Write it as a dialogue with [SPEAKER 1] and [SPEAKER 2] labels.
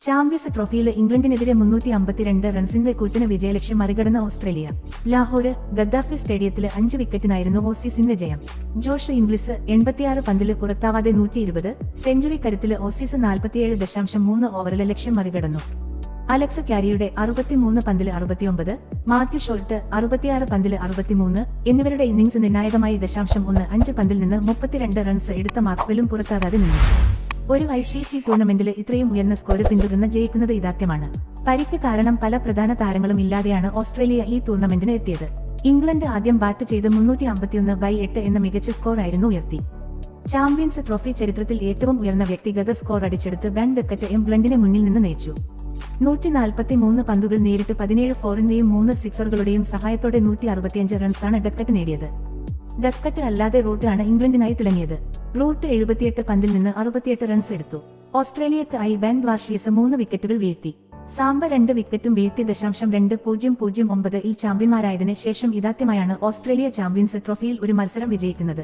[SPEAKER 1] Champions ട്രോഫിയിൽ ഇംഗ്ലണ്ടിനെതിരെ 352 റൺസിന്റെ കൂറ്റന് വിജയലക്ഷ്യം മറികടന്ന Australia. Lahore Gaddafi സ്റ്റേഡിയത്തിൽ 5 വിക്കറ്റിനായിരുന്നു ഓസീസിന്റെ ജയം. ജോഷ് ഇംഗ്ലിസ് 86 പന്തിൽ പുറത്താവാതെ 120 സെഞ്ചുറി കരുത്തിൽ ഓസീസ് 47.3 ഓവറിലെ ലക്ഷ്യം മറികടന്നു. അലക്സ് ക്യാരിയുടെ 63 പന്തിൽ 69, മാത്യു ഷോൾട്ട് 66 പന്തിൽ 63 എന്നിവരുടെ ഇന്നിംഗ്സ് നിർണായകമായി 0.15 പന്തിൽ നിന്ന് 32 റൺസ് എടുത്ത മാക്സ്വെല്ലും പുറത്താകാതെ നിന്നു. ഒരു ICC ടൂർണമെന്റിൽ ഇത്രയും ഉയർന്ന സ്കോർ പിന്തുടർന്ന് ജയിക്കുന്നത് ഇതാദ്യമാണ്. പരിക്ക് കാരണം പല പ്രധാന താരങ്ങളും ഇല്ലാതെയാണ് ഓസ്ട്രേലിയ ഈ ടൂർണമെന്റിന് എത്തിയത്. ഇംഗ്ലണ്ട് ആദ്യം ബാറ്റ് ചെയ്ത് 351/8 എന്ന മികച്ച സ്കോർ ആയിരുന്നു ഉയർത്തി. ചാമ്പ്യൻസ് ട്രോഫി ചരിത്രത്തിൽ ഏറ്റവും ഉയർന്ന വ്യക്തിഗത സ്കോർ അടിച്ചെടുത്ത് ബെൻ ഡക്കറ്റ് ഇംഗ്ലണ്ടിനെ മുന്നിൽ നിന്ന് നയിച്ചു. 143 പന്തുകൾ നേരിട്ട് 17 ഫോറിന്റെയും 3 സിക്സറുകളുടെയും സഹായത്തോടെ 165 റൺസാണ് ഡക്കറ്റ് നേടിയത്. ഡക്കറ്റ് അല്ലാതെ റൂട്ട് ആണ് ഇംഗ്ലണ്ടിനായി തിളങ്ങിയത്. റൂട്ട് 78 പന്തിൽ നിന്ന് 68 റൺസ് എടുത്തു. ഓസ്ട്രേലിയക്കായി ബെൻ വാർഷീസ് 3 വിക്കറ്റുകൾ വീഴ്ത്തി. സാംബ 2 വിക്കറ്റും വീഴ്ത്തി. 0.2009 ചാമ്പ്യന്മാരായതിന് ശേഷം ഇതാദ്യമായാണ് ഓസ്ട്രേലിയ ചാമ്പ്യൻസ് ട്രോഫിയിൽ ഒരു മത്സരം വിജയിക്കുന്നത്.